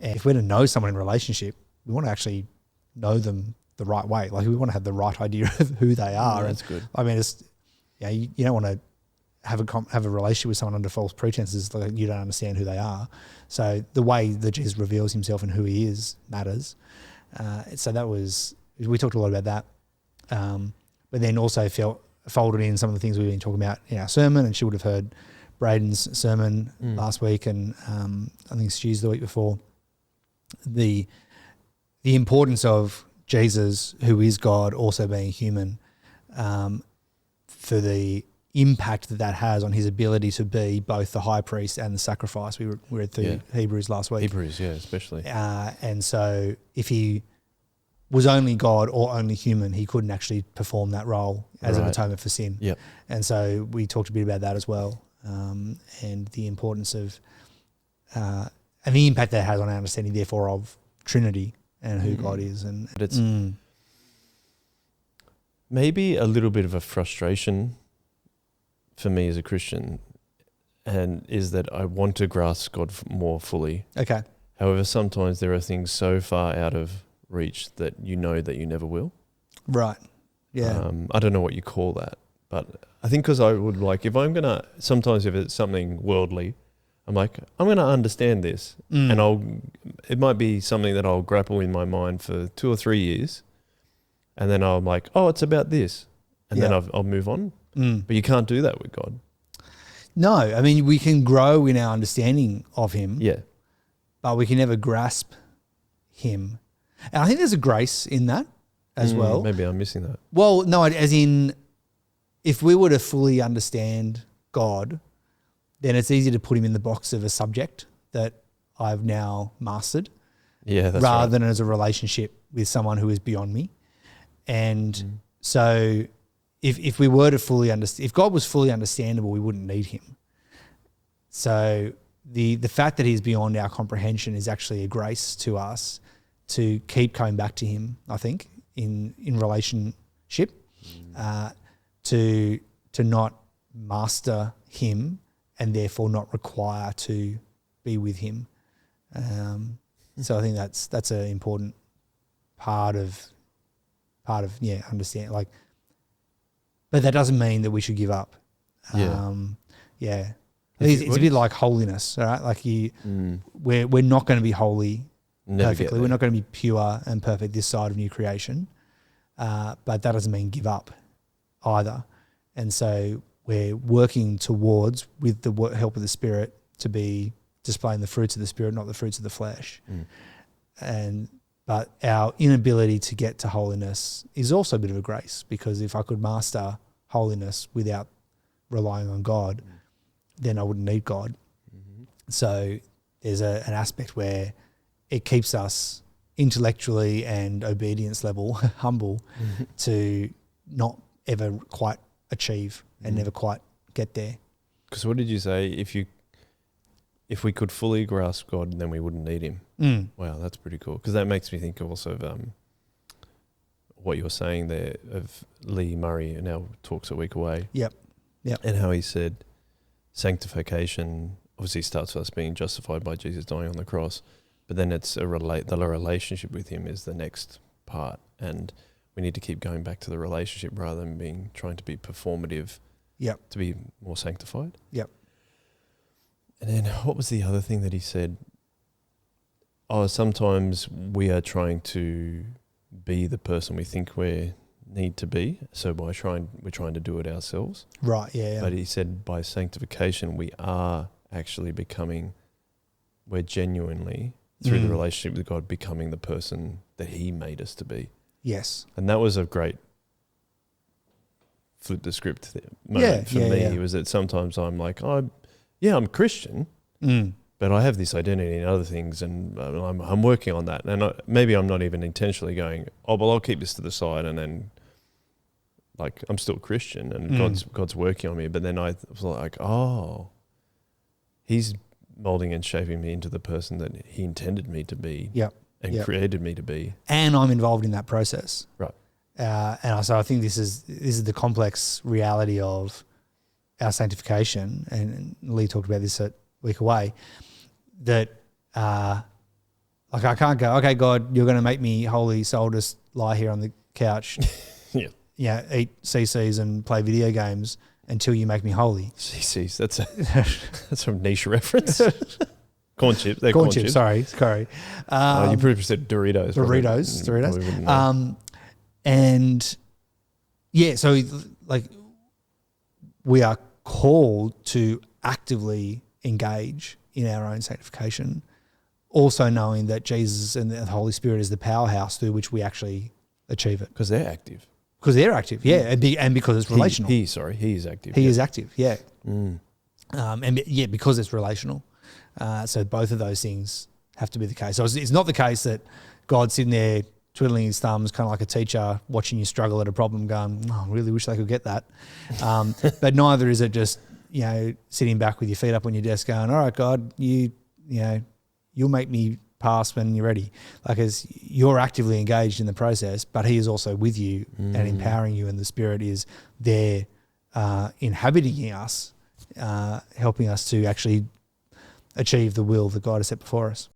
And if we're to know someone in a relationship, we want to actually know them the right way. Like we want to have the right idea of who they are. That's good. I mean, it's you don't want to have a relationship with someone under false pretenses. Like you don't understand who they are. So the way that Jesus reveals himself and who he is matters. So we talked a lot about that. But then also folded in some of the things we've been talking about in our sermon, and she would have heard Braden's sermon last week, and I think Stu's the week before. The importance of Jesus, who is God, also being human, for the impact that has on his ability to be both the high priest and the sacrifice. We read through Hebrews last week. Hebrews, especially. And so if he was only God or only human, he couldn't actually perform that role as an atonement for sin. Yep. And so we talked a bit about that as well, and the importance of and the impact that has on our understanding, therefore, of Trinity and who God is. And but it's maybe a little bit of a frustration for me as a Christian, and is that I want to grasp God more fully. Okay. However, sometimes there are things so far out of reach that you never will. Right. Yeah. I don't know what you call that, but I think because I would like, if I'm going to, sometimes if it's something worldly, I'm like, I'm going to understand this, and it might be something that I'll grapple in my mind for 2 or 3 years, and then I'm like, oh, it's about this, and then I'll move on. But you can't do that with God. No, I mean, we can grow in our understanding of him. Yeah. But we can never grasp him. And I think there's a grace in that as well. Maybe I'm missing that. Well, no, as in, if we were to fully understand God, then it's easy to put him in the box of a subject that I've now mastered. Yeah, that's rather than as a relationship with someone who is beyond me. And so if we were to fully understand, if God was fully understandable, we wouldn't need him. So the fact that he's beyond our comprehension is actually a grace to us to keep coming back to him, I think, in relationship, to not master him and therefore not require to be with him. So I think that's an important part of understand, like, but that doesn't mean that we should give up. It's a bit like holiness, all right? Like we're not going to be holy perfectly. We're not going to be pure and perfect this side of new creation, but that doesn't mean give up either. And so we're working towards, with the help of the Spirit, to be displaying the fruits of the Spirit, not the fruits of the flesh. But our inability to get to holiness is also a bit of a grace, because if I could master holiness without relying on God, then I wouldn't need God. So there's an aspect where it keeps us intellectually and obedience level humble to not ever quite achieve and never quite get there. Because what did you say? If we could fully grasp God, then we wouldn't need him. Wow, that's pretty cool. Because that makes me think also of what you're saying there of Lee Murray in our talks a week away. Yep. And how he said sanctification obviously starts with us being justified by Jesus dying on the cross, but then it's the relationship with him is the next part, and we need to keep going back to the relationship rather than trying to be performative. To be more sanctified. And then what was the other thing that he said? Oh, sometimes we are trying to be the person we think we need to be. So we're trying to do it ourselves. Right, yeah. But he said by sanctification, we are actually we're genuinely, through the relationship with God, becoming the person that he made us to be. Yes. And that was a great flip the script moment for me. It was that sometimes I'm like, I'm Christian, but I have this identity in other things, and I'm working on that. And maybe I'm not even intentionally going, I'll keep this to the side, and then like I'm still Christian, and God's working on me. But then I was like, he's molding and shaping me into the person that he intended me to be, and created me to be, and I'm involved in that process, right? So I think this is the complex reality of our sanctification, and Lee talked about this at Week Away, that Like I can't go, okay, God, you're going to make me holy, so I'll just lie here on the couch, eat CCs and play video games until you make me holy. CCs, that's a niche reference. Corn chips. They're corn chips. Sorry. You probably said Doritos. Doritos. And yeah, so like we are called to actively engage in our own sanctification, also knowing that Jesus and the Holy Spirit is the powerhouse through which we actually achieve it. Because they're active. Yeah, and because it's relational. He is active. He is active, yeah. Because it's relational. So both of those things have to be the case. So it's not the case that God's sitting there twiddling his thumbs, kind of like a teacher watching you struggle at a problem going, I really wish they could get that. But neither is it just, sitting back with your feet up on your desk going, all right, God, you'll make me pass when you're ready. Like as you're actively engaged in the process, but he is also with you and empowering you, and the Spirit is there inhabiting us, helping us to actually achieve the will that God has set before us.